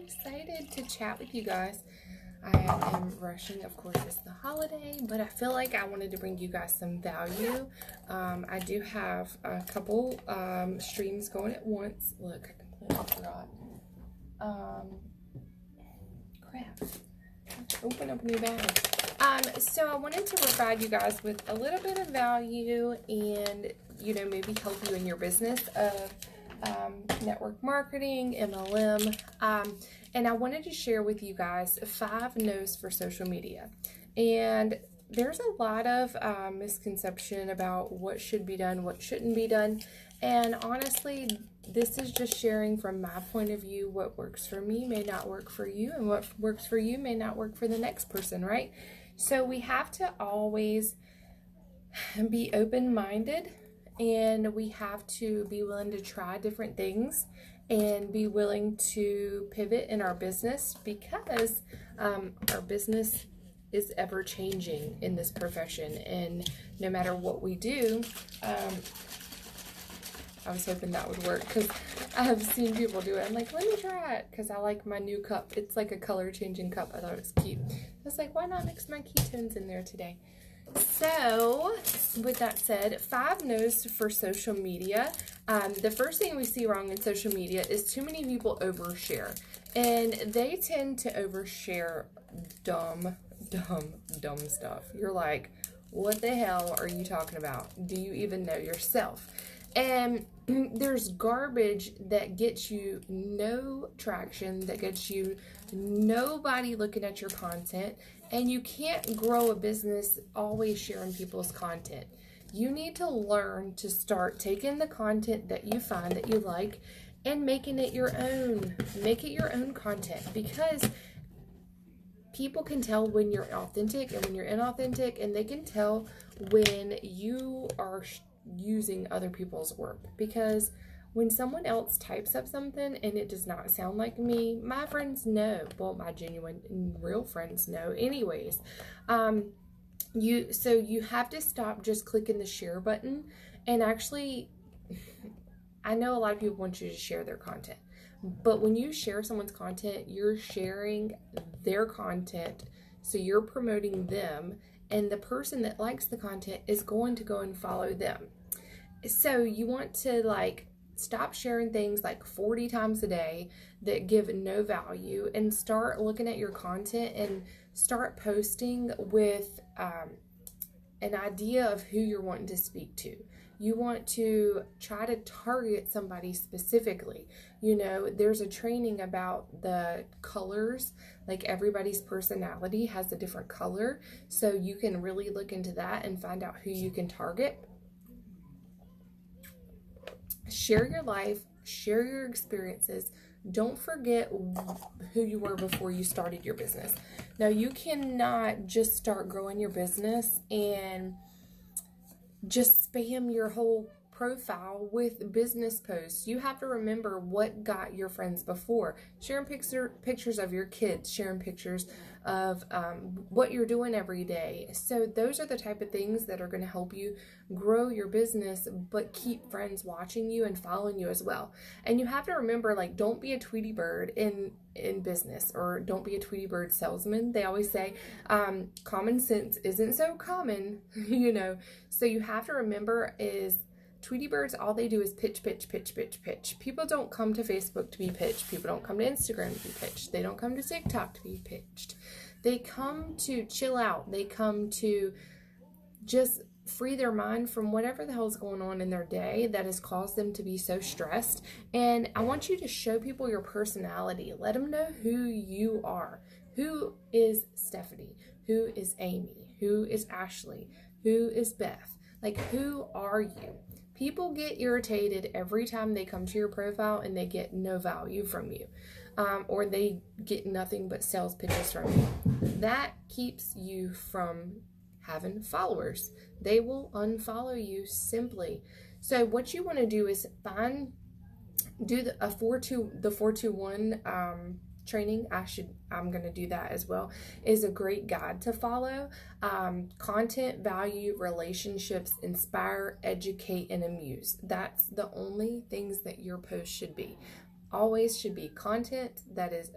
excited to chat with you guys. I am rushing, of course, it's the holiday, but I feel like I wanted to bring you guys some value. I do have a couple streams going at once. Look, I completely forgot. Crap. I have to open up a new bag. So I wanted to provide you guys with a little bit of value and, maybe help you in your business of network marketing, MLM, and I wanted to share with you guys 5 no's for social media. And there's a lot of misconception about what should be done, what shouldn't be done, and honestly, this is just sharing from my point of view. What works for me may not work for you, and what works for you may not work for the next person, right? So we have to always be open-minded, and we have to be willing to try different things and be willing to pivot in our business, because our business is ever changing in this profession, and no matter what we do, I was hoping that would work because I have seen people do it. I'm like, let me try it because I like my new cup. It's like a color changing cup. I thought it was cute. I was like, why not mix my ketones in there today? So, with that said, 5 no's for social media. The first thing we see wrong in social media is too many people overshare. And they tend to overshare dumb stuff. You're like, what the hell are you talking about? Do you even know yourself? And there's garbage that gets you no traction, that gets you nobody looking at your content, and you can't grow a business always sharing people's content. You need to learn to start taking the content that you find that you like and making it your own. Make it your own content, because people can tell when you're authentic and when you're inauthentic, and they can tell when you are using other people's work. Because when someone else types up something and it does not sound like me, my friends know. Well, my genuine real friends know anyways. You have to stop just clicking the share button. And actually, I know a lot of people want you to share their content, but when you share someone's content, you're sharing their content, so you're promoting them, and the person that likes the content is going to go and follow them. So you want to stop sharing things 40 times a day that give no value, and start looking at your content and start posting with an idea of who you're wanting to speak to. You want to try to target somebody specifically. There's a training about the colors, everybody's personality has a different color. So you can really look into that and find out who you can target. Share your life, share your experiences. Don't forget who you were before you started your business. Now, you cannot just start growing your business and just spam your whole profile with business posts. You have to remember what got your friends before. Sharing pictures of your kids, sharing pictures of what you're doing every day. So those are the type of things that are going to help you grow your business, but keep friends watching you and following you as well. And you have to remember, don't be a Tweety bird in business, or don't be a Tweety bird salesman. They always say common sense isn't so common, So you have to remember is Tweety birds, all they do is pitch. People don't come to Facebook to be pitched. People don't come to Instagram to be pitched. They don't come to TikTok to be pitched. They come to chill out. They come to just free their mind from whatever the hell is going on in their day that has caused them to be so stressed. And I want you to show people your personality. Let them know who you are. Who is Stephanie? Who is Amy? Who is Ashley? Who is Beth? Who are you? People get irritated every time they come to your profile and they get no value from you, or they get nothing but sales pitches from you. That keeps you from having followers. They will unfollow you simply. So what you want to do is do the 421 training. I'm going to do that as well. Is a great guide to follow. Content, value, relationships, inspire, educate, and amuse. That's the only things that your post should be. always should be content that is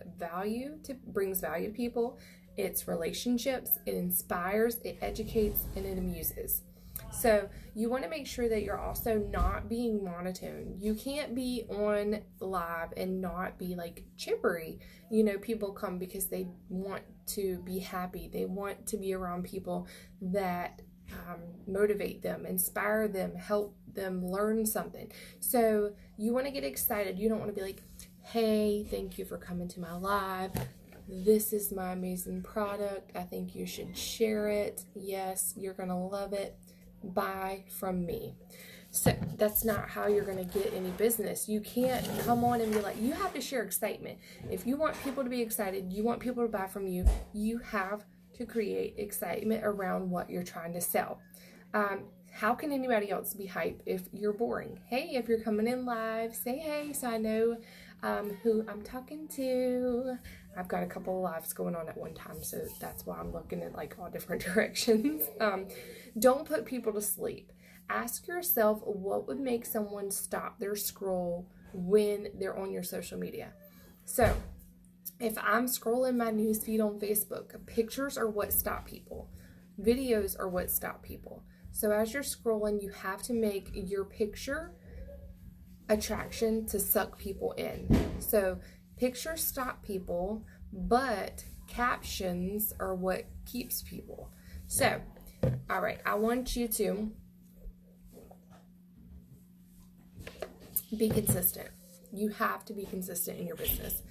brings value to people. It's relationships, it inspires, it educates, and it amuses. So you want to make sure that you're also not being monotone. You can't be on live and not be like chippery. People come because they want to be happy. They want to be around people that motivate them, inspire them, help them learn something. So you want to get excited. You don't want to be like, hey, thank you for coming to my live. This is my amazing product. I think you should share it. Yes, you're going to love it. Buy from me. So that's not how you're going to get any business. You can't come on and be like, you have to share excitement. If you want people to be excited, you want people to buy from you, you have to create excitement around what you're trying to sell. How can anybody else be hype if you're boring? Hey, if you're coming in live, say hey so I know who I'm talking to. I've got a couple of lives going on at one time, so that's why I'm looking at like all different directions. Don't put people to sleep. Ask yourself what would make someone stop their scroll when they're on your social media. So if I'm scrolling my newsfeed on Facebook, pictures are what stop people. Videos are what stop people. So as you're scrolling, you have to make your picture attraction to suck people in. So pictures stop people, but captions are what keeps people. So, all right, I want you to be consistent. You have to be consistent in your business.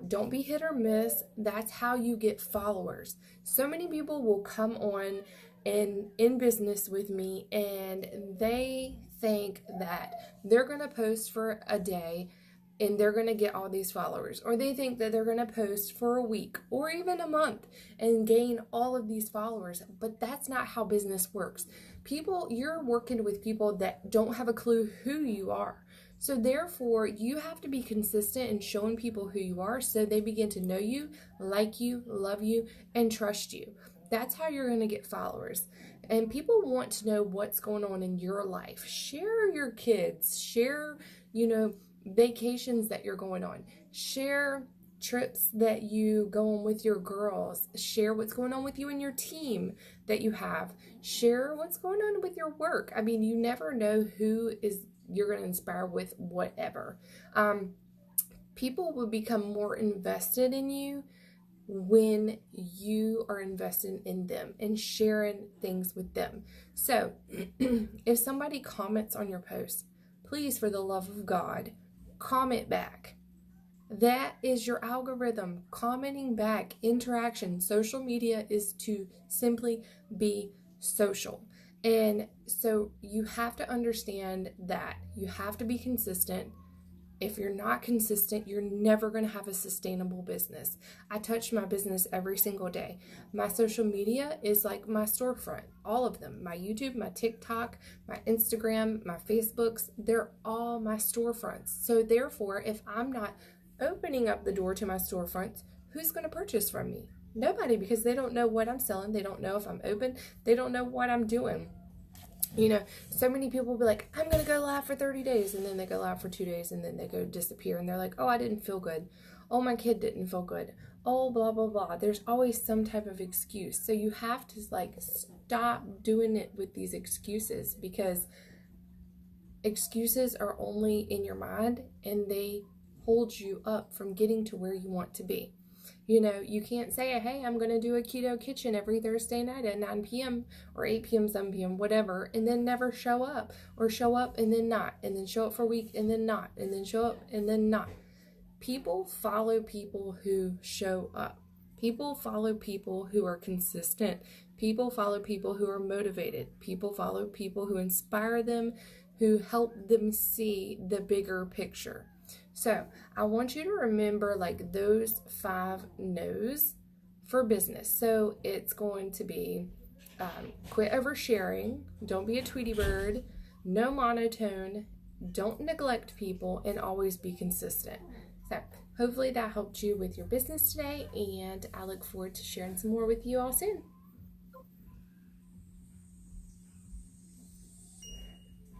Don't be hit or miss. That's how you get followers. So many people will come on and in business with me, and they think that they're going to post for a day and they're going to get all these followers, or they think that they're going to post for a week or even a month and gain all of these followers. But that's not how business works. You're working with people that don't have a clue who you are. So therefore, you have to be consistent in showing people who you are so they begin to know you, like you, love you, and trust you. That's how you're going to get followers. And people want to know what's going on in your life. Share your kids. Share, vacations that you're going on. Share trips that you go on with your girls. Share what's going on with you and your team that you have. Share what's going on with your work. I mean, you never know who you're going to inspire with whatever. People will become more invested in you when you are invested in them and sharing things with them. So if somebody comments on your post, please, for the love of God, comment back. That is your algorithm, commenting back, interaction. Social media is to simply be social. And so you have to understand that you have to be consistent. If you're not consistent, you're never going to have a sustainable business. I touch my business every single day. My social media is like my storefront, all of them. My YouTube, my TikTok, my Instagram, my Facebooks, they're all my storefronts. So therefore, if I'm not opening up the door to my storefronts, who's going to purchase from me? Nobody, because they don't know what I'm selling. They don't know if I'm open. They don't know what I'm doing. So many people will be like, I'm going to go live for 30 days. And then they go live for 2 days and then they go disappear. And they're like, oh, I didn't feel good. Oh, my kid didn't feel good. Oh, blah, blah, blah. There's always some type of excuse. So you have to stop doing it with these excuses, because excuses are only in your mind and they hold you up from getting to where you want to be. You can't say, hey, I'm going to do a keto kitchen every Thursday night at 9 p.m. or 8 p.m., 7 p.m., whatever, and then never show up, or show up and then not, and then show up for a week and then not, and then show up and then not. People follow people who show up. People follow people who are consistent. People follow people who are motivated. People follow people who inspire them, who help them see the bigger picture. So I want you to remember those 5 no's for business. So it's going to be quit oversharing, don't be a Tweety bird, no monotone, don't neglect people, and always be consistent. So hopefully that helped you with your business today, and I look forward to sharing some more with you all soon.